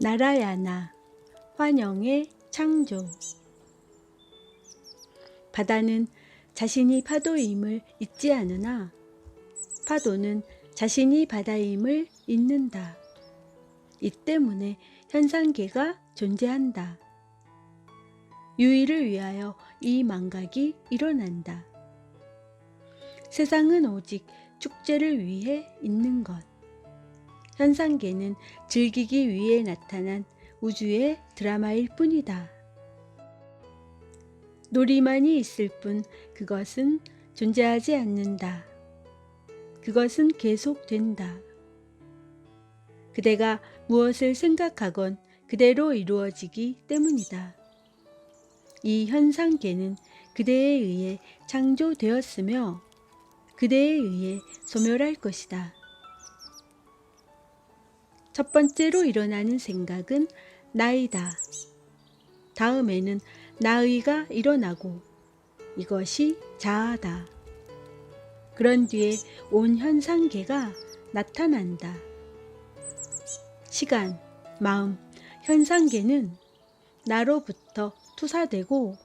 나라야 나, 환영의 창조. 바다는 자신이 파도임을 잊지 않으나 파도는 자신이 바다임을 잊는다. 이 때문에 현상계가 존재한다. 유의를 위하여 이 망각이 일어난다. 세상은 오직 축제를 위해 있는 것. 현상계는 즐기기 위해 나타난 우주의 드라마일 뿐이다. 놀이만이 있을 뿐 그것은 존재하지 않는다. 그것은 계속된다. 그대가 무엇을 생각하건 그대로 이루어지기 때문이다. 이 현상계는 그대에 의해 창조되었으며 그대에 의해 소멸할 것이다. 첫 번째로 일어나는 생각은 나이다. 다음에는 나의가 일어나고 이것이 자아다. 그런 뒤에 온 현상계가 나타난다. 시간, 마음, 현상계는 나로부터 투사되고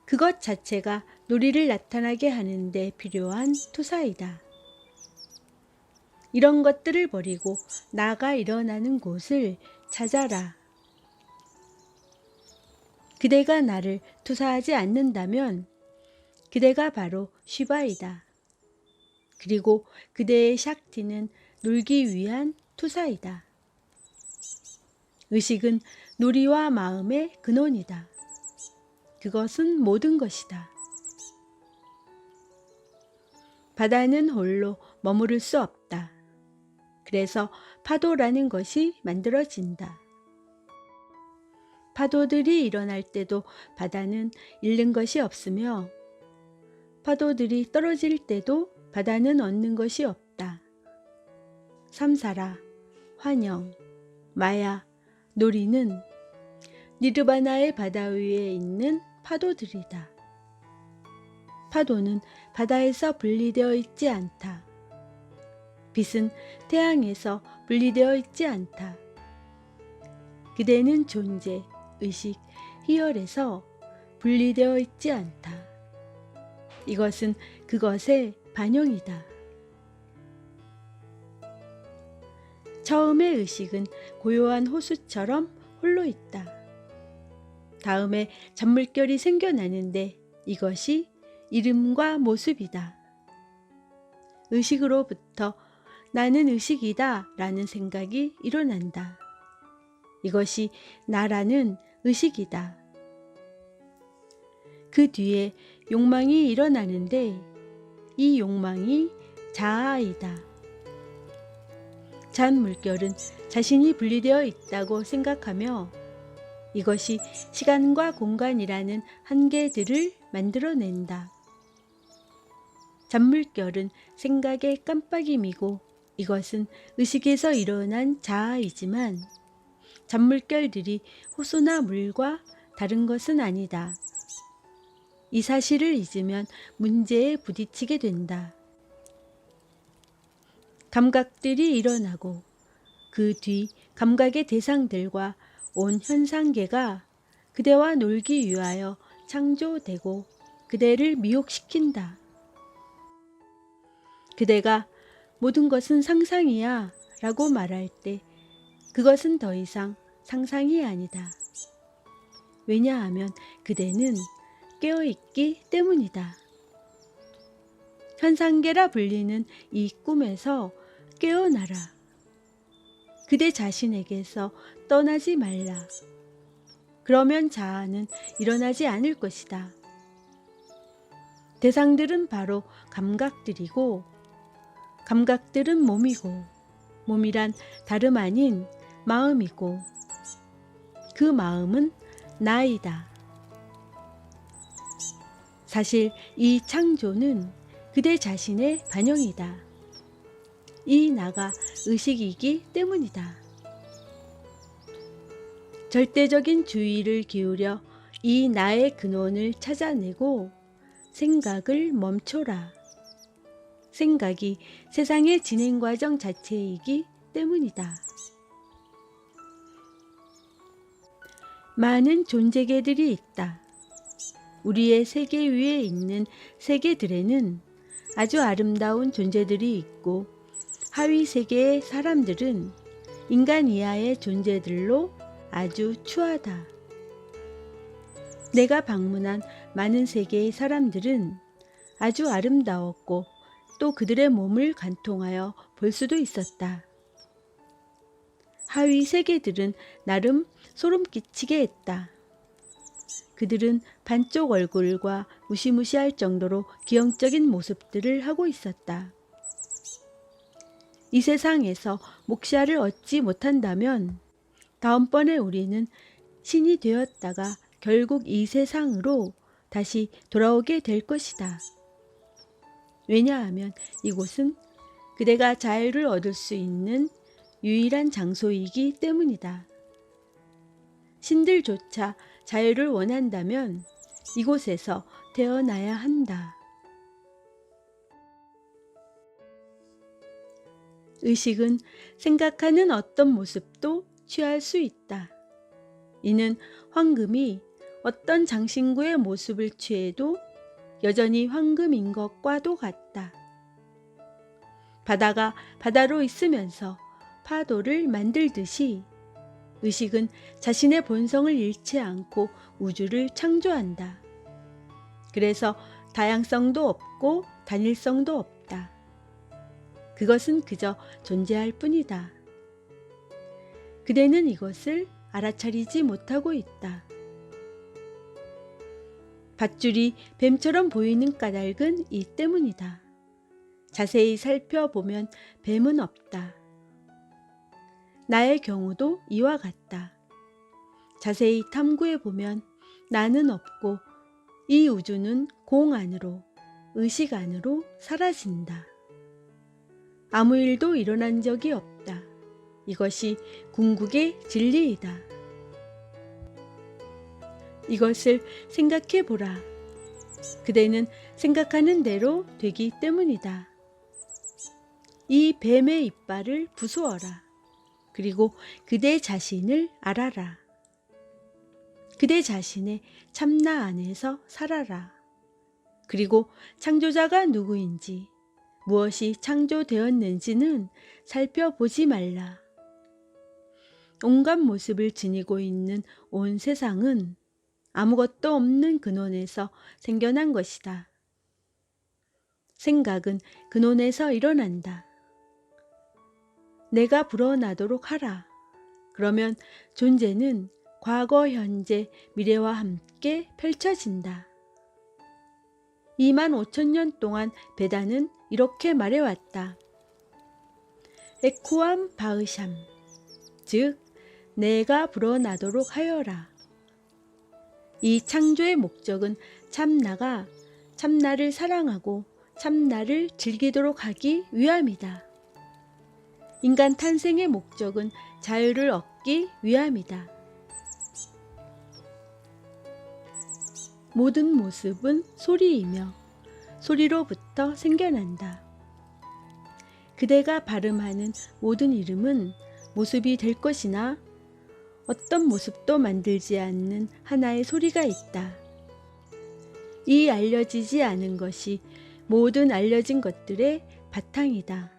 그것 자체가 놀이를 나타나게 하는 데 필요한 투사이다. 이런 것들을 버리고 나가 일어나는 곳을 찾아라. 그대가 나를 투사하지 않는다면 그대가 바로 쉬바이다. 그리고 그대의 샥티는 놀기 위한 투사이다. 의식은 놀이와 마음의 근원이다. 그것은 모든 것이다. 바다는 홀로 머무를 수 없다. 그래서 파도라는 것이 만들어진다. 파도들이 일어날 때도 바다는 잃는 것이 없으며 파도들이 떨어질 때도 바다는 얻는 것이 없다. 삼사라, 환영, 마야, 놀이는 니르바나의 바다 위에 있는 파도들이다. 파도는 바다에서 분리되어 있지 않다. 빛은 태양에서 분리되어 있지 않다. 그대는 존재, 의식, 희열에서 분리되어 있지 않다. 이것은 그것의 반영이다. 처음의 의식은 고요한 호수처럼 홀로 있다. 다음에 잔물결이 생겨나는데 이것이 이름과 모습이다. 의식으로부터 나는 의식이다 라는 생각이 일어난다. 이것이 나라는 의식이다. 그 뒤에 욕망이 일어나는데 이 욕망이 자아이다. 잔물결은 자신이 분리되어 있다고 생각하며 이것이 시간과 공간이라는 한계들을 만들어낸다. 잔물결은 생각의 깜빡임이고 이것은 의식에서 일어난 자아이지만 잔물결들이 호수나 물과 다른 것은 아니다. 이 사실을 잊으면 문제에 부딪히게 된다. 감각들이 일어나고 그 뒤 감각의 대상들과 온 현상계가 그대와 놀기 위하여 창조되고 그대를 미혹시킨다. 그대가 모든 것은 상상이야 라고 말할 때 그것은 더 이상 상상이 아니다. 왜냐하면 그대는 깨어있기 때문이다. 현상계라 불리는 이 꿈에서 깨어나라. 그대 자신에게서 떠나지 말라. 그러면 자아는 일어나지 않을 것이다. 대상들은 바로 감각들이고 감각들은 몸이고 몸이란 다름 아닌 마음이고 그 마음은 나이다. 사실 이 창조는 그대 자신의 반영이다. 이 나가 의식이기 때문이다. 절대적인 주의를 기울여 이 나의 근원을 찾아내고 생각을 멈춰라. 생각이 세상의 진행 과정 자체이기 때문이다. 많은 존재계들이 있다. 우리의 세계 위에 있는 세계들에는 아주 아름다운 존재들이 있고 하위 세계의 사람들은 인간 이하의 존재들로 아주 추하다. 내가 방문한 많은 세계의 사람들은 아주 아름다웠고 또 그들의 몸을 관통하여 볼 수도 있었다. 하위 세계들은 나름 소름 끼치게 했다. 그들은 반쪽 얼굴과 무시무시할 정도로 기형적인 모습들을 하고 있었다. 이 세상에서 목샤를 얻지 못한다면 다음번에 우리는 신이 되었다가 결국 이 세상으로 다시 돌아오게 될 것이다. 왜냐하면 이곳은 그대가 자유를 얻을 수 있는 유일한 장소이기 때문이다. 신들조차 자유를 원한다면 이곳에서 태어나야 한다. 의식은 생각하는 어떤 모습도 취할 수 있다. 이는 황금이 어떤 장신구의 모습을 취해도 여전히 황금인 것과도 같다. 바다가 바다로 있으면서 파도를 만들듯이 의식은 자신의 본성을 잃지 않고 우주를 창조한다. 그래서 다양성도 없고 단일성도 없다. 그것은 그저 존재할 뿐이다. 그대는 이것을 알아차리지 못하고 있다. 밧줄이 뱀처럼 보이는 까닭은 이 때문이다. 자세히 살펴보면 뱀은 없다. 나의 경우도 이와 같다. 자세히 탐구해보면 나는 없고 이 우주는 공 안으로, 의식 안으로 사라진다. 아무 일도 일어난 적이 없다. 이것이 궁극의 진리이다. 이것을 생각해보라. 그대는 생각하는 대로 되기 때문이다. 이 뱀의 이빨을 부수어라. 그리고 그대 자신을 알아라. 그대 자신의 참나 안에서 살아라. 그리고 창조자가 누구인지, 무엇이 창조되었는지는 살펴보지 말라. 온갖 모습을 지니고 있는 온 세상은 아무것도 없는 근원에서 생겨난 것이다. 생각은 근원에서 일어난다. 내가 불어나도록 하라. 그러면 존재는 과거, 현재, 미래와 함께 펼쳐진다. 25,000년 동안 베다는 이렇게 말해왔다. 에쿠암 바으샴, 즉 내가 불어나도록 하여라. 이 창조의 목적은 참나가 참나를 사랑하고 참나를 즐기도록 하기 위함이다. 인간 탄생의 목적은 자유를 얻기 위함이다. 모든 모습은 소리이며 소리로부터 생겨난다. 그대가 발음하는 모든 이름은 모습이 될 것이나 어떤 모습도 만들지 않는 하나의 소리가 있다. 이 알려지지 않은 것이 모든 알려진 것들의 바탕이다.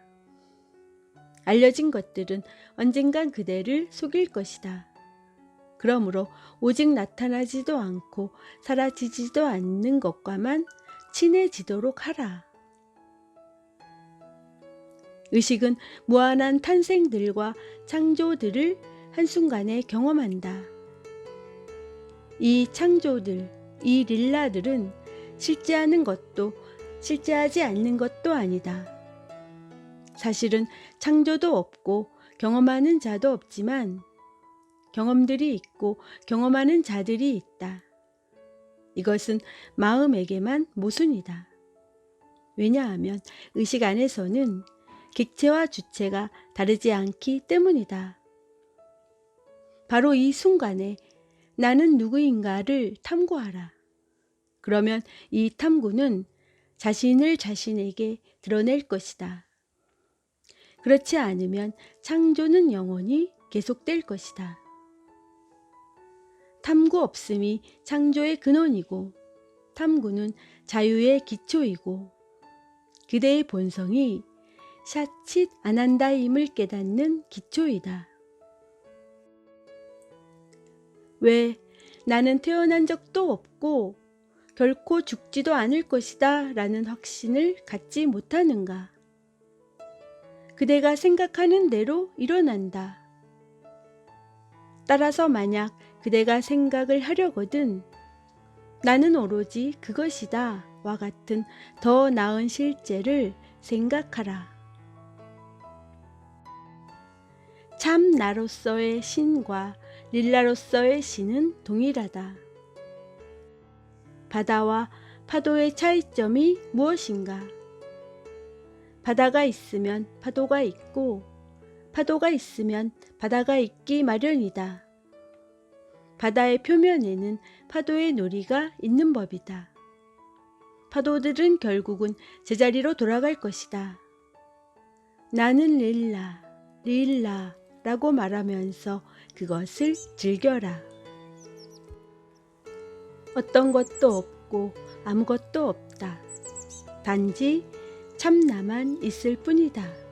알려진 것들은 언젠간 그대를 속일 것이다. 그러므로 오직 나타나지도 않고 사라지지도 않는 것과만 친해지도록 하라. 의식은 무한한 탄생들과 창조들을 한순간에 경험한다. 이 창조들, 이 릴라들은 실제하는 것도 실제하지 않는 것도 아니다. 사실은 창조도 없고 경험하는 자도 없지만 경험들이 있고 경험하는 자들이 있다. 이것은 마음에게만 모순이다. 왜냐하면 의식 안에서는 객체와 주체가 다르지 않기 때문이다. 바로 이 순간에 나는 누구인가를 탐구하라. 그러면 이 탐구는 자신을 자신에게 드러낼 것이다. 그렇지 않으면 창조는 영원히 계속될 것이다. 탐구 없음이 창조의 근원이고 탐구는 자유의 기초이고 그대의 본성이 샤칫 아난다임을 깨닫는 기초이다. 왜 나는 태어난 적도 없고 결코 죽지도 않을 것이다 라는 확신을 갖지 못하는가? 그대가 생각하는 대로 일어난다. 따라서 만약 그대가 생각을 하려거든 나는 오로지 그것이다 와 같은 더 나은 실제를 생각하라. 참 나로서의 신과 릴라로서의 신은 동일하다. 바다와 파도의 차이점이 무엇인가? 바다가 있으면 파도가 있고 파도가 있으면 바다가 있기 마련이다. 바다의 표면에는 파도의 놀이가 있는 법이다. 파도들은 결국은 제자리로 돌아갈 것이다. 나는 릴라, 릴라 라고 말하면서 그것을 즐겨라. 어떤 것도 없고 아무것도 없다. 단지 참나만 있을 뿐이다.